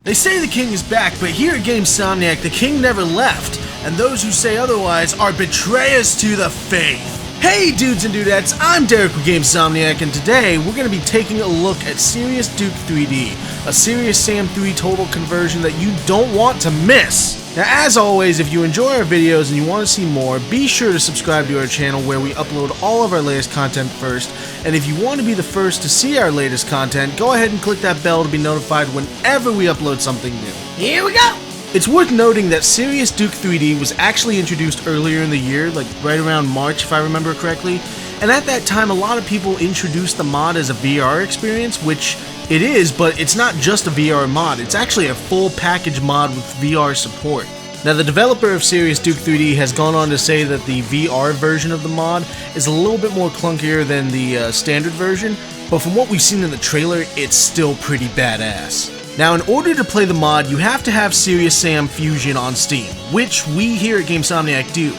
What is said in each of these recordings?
They say the king is back, but here at GameSomniac, the king never left, and those who say otherwise are betrayers to the faith. Hey dudes and dudettes, I'm Derek with GameSomniac, and today we're going to be taking a look at Serious Duke 3D, a Serious Sam 3 total conversion that you don't want to miss. Now, as always, if you enjoy our videos and you want to see more, be sure to subscribe to our channel where we upload all of our latest content first, and if you want to be the first to see our latest content, go ahead and click that bell to be notified whenever we upload something new. Here we go! It's worth noting that Serious Duke 3D was actually introduced earlier in the year, like right around March if I remember correctly, and at that time a lot of people introduced the mod as a VR experience, which it is, but it's not just a VR mod, it's actually a full package mod with VR support. Now, the developer of Serious Duke 3D has gone on to say that the VR version of the mod is a little bit more clunkier than the standard version, but from what we've seen in the trailer, it's still pretty badass. Now, in order to play the mod, you have to have Serious Sam Fusion on Steam, which we here at GameSomniac do.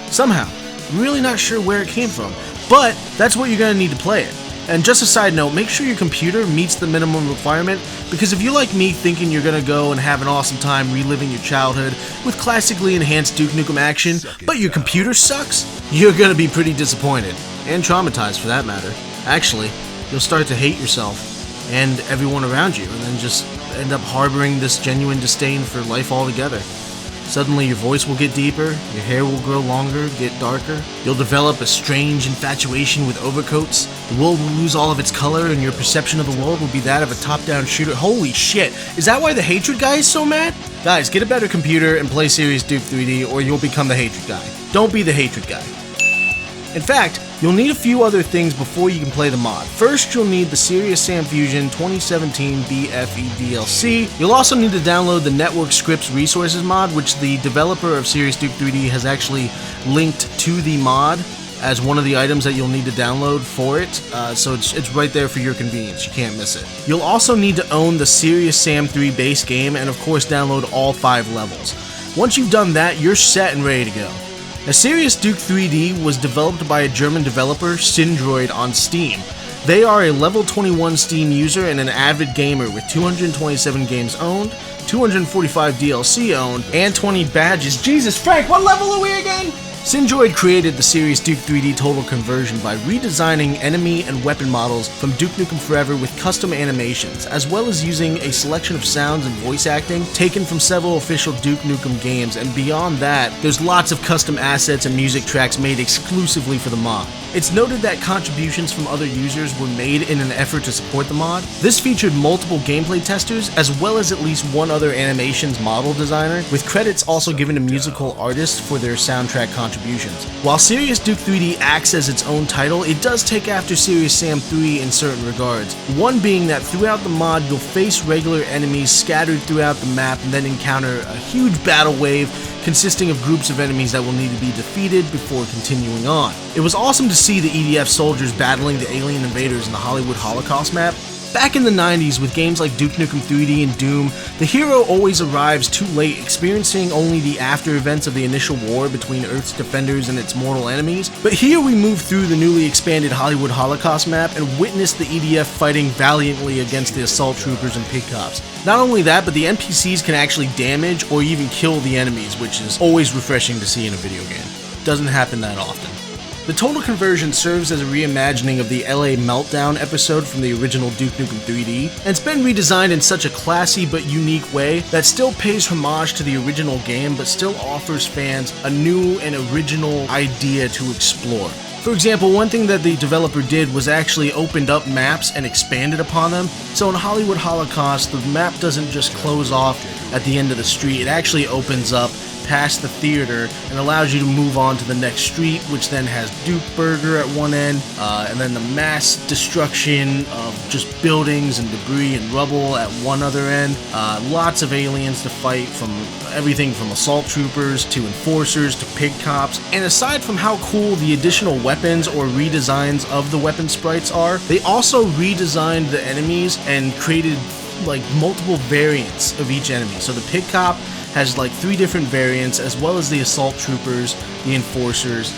Somehow. I'm really not sure where it came from, but that's what you're going to need to play it. And just a side note, make sure your computer meets the minimum requirement, because if you're like me thinking you're going to go and have an awesome time reliving your childhood with classically enhanced Duke Nukem action, but your computer sucks, you're going to be pretty disappointed. And traumatized for that matter. Actually, you'll start to hate yourself and everyone around you, and then just end up harboring this genuine disdain for life altogether. Suddenly your voice will get deeper, your hair will grow longer, get darker, you'll develop a strange infatuation with overcoats, the world will lose all of its color, and your perception of the world will be that of a top-down shooter. Holy shit, is that why the hatred guy is so mad? Guys, get a better computer and play Serious Duke 3D, or you'll become the hatred guy. Don't be the hatred guy. In fact, you'll need a few other things before you can play the mod. First, you'll need the Serious Sam Fusion 2017 BFE DLC. You'll also need to download the Network Scripts Resources mod, which the developer of Serious Duke 3D has actually linked to the mod as one of the items that you'll need to download for it, so it's right there for your convenience, you can't miss it. You'll also need to own the Serious Sam 3 base game, and of course download all 5 levels. Once you've done that, you're set and ready to go. Now, Serious Duke 3D was developed by a German developer, Syndroid, on Steam. They are a level 21 Steam user and an avid gamer with 227 games owned, 245 DLC owned, and 20 badges. Jesus Frank, what level are we again? Syndroid created the Serious Duke 3D total conversion by redesigning enemy and weapon models from Duke Nukem Forever with custom animations, as well as using a selection of sounds and voice acting taken from several official Duke Nukem games, and beyond that, there's lots of custom assets and music tracks made exclusively for the mod. It's noted that contributions from other users were made in an effort to support the mod. This featured multiple gameplay testers, as well as at least one other animations model designer, with credits also given to musical artists for their soundtrack contributions. While Serious Duke 3D acts as its own title, it does take after Serious Sam 3 in certain regards. One being that throughout the mod, you'll face regular enemies scattered throughout the map and then encounter a huge battle wave consisting of groups of enemies that will need to be defeated before continuing on. It was awesome to see the EDF soldiers battling the alien invaders in the Hollywood Holocaust map. Back in the 90s, with games like Duke Nukem 3D and Doom, the hero always arrives too late, experiencing only the after events of the initial war between Earth's defenders and its mortal enemies. But here we move through the newly expanded Hollywood Holocaust map and witness the EDF fighting valiantly against the assault troopers and pig cops. Not only that, but the NPCs can actually damage or even kill the enemies, which is always refreshing to see in a video game. Doesn't happen that often. The total conversion serves as a reimagining of the LA Meltdown episode from the original Duke Nukem 3D, and it's been redesigned in such a classy but unique way that still pays homage to the original game but still offers fans a new and original idea to explore. For example, one thing that the developer did was actually opened up maps and expanded upon them. So in Hollywood Holocaust, the map doesn't just close off at the end of the street, it actually opens up past the theater and allows you to move on to the next street, which then has Duke Burger at one end, and then the mass destruction of just buildings and debris and rubble at one other end. Lots of aliens to fight, from everything from assault troopers to enforcers to pig cops. And aside from how cool the additional weapons or redesigns of the weapon sprites are, they also redesigned the enemies and created like multiple variants of each enemy. So the pig cop has like 3 different variants, as well as the assault troopers, the enforcers.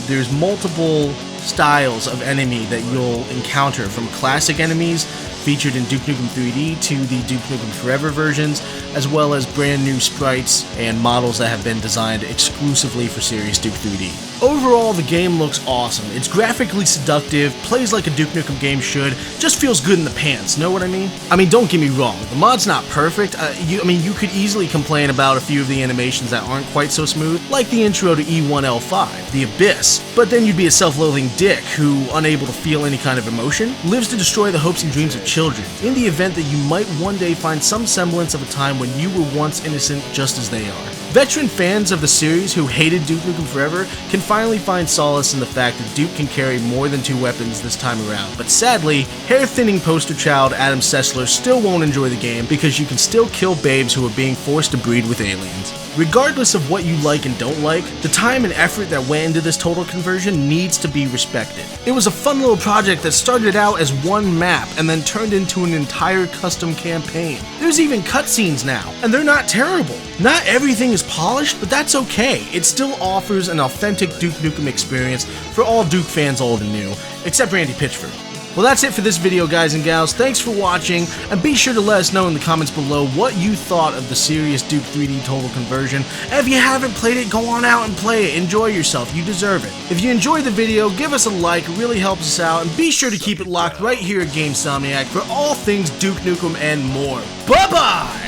There's multiple styles of enemy that you'll encounter, from classic enemies featured in Duke Nukem 3D to the Duke Nukem Forever versions, as well as brand new sprites and models that have been designed exclusively for Serious Duke 3D. Overall, the game looks awesome. It's graphically seductive, plays like a Duke Nukem game should, just feels good in the pants, know what I mean? I mean, don't get me wrong, the mod's not perfect. You could easily complain about a few of the animations that aren't quite so smooth, like the intro to E1L5, The Abyss, but then you'd be a self-loathing dick who, unable to feel any kind of emotion, lives to destroy the hopes and dreams of children, in the event that you might one day find some semblance of a time when you were once innocent just as they are. Veteran fans of the series who hated Duke Nukem Forever can finally find solace in the fact that Duke can carry more than 2 weapons this time around, but sadly, hair-thinning poster child Adam Sessler still won't enjoy the game because you can still kill babes who are being forced to breed with aliens. Regardless of what you like and don't like, the time and effort that went into this total conversion needs to be respected. It was a fun little project that started out as one map and then turned into an entire custom campaign. There's even cutscenes now, and they're not terrible. Not everything is polished, but that's okay. It still offers an authentic Duke Nukem experience for all Duke fans old and new, except Randy Pitchford. Well, that's it for this video, guys and gals. Thanks for watching, and be sure to let us know in the comments below what you thought of the Serious Duke 3D Total Conversion. And if you haven't played it, go on out and play it. Enjoy yourself. You deserve it. If you enjoyed the video, give us a like. It really helps us out. And be sure to keep it locked right here at GameSomniac for all things Duke Nukem and more. Bye-bye!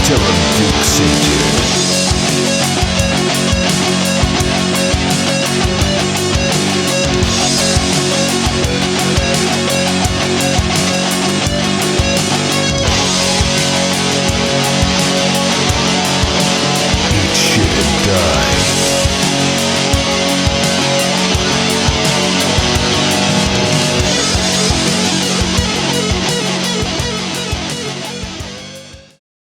Tell him Duke sent you.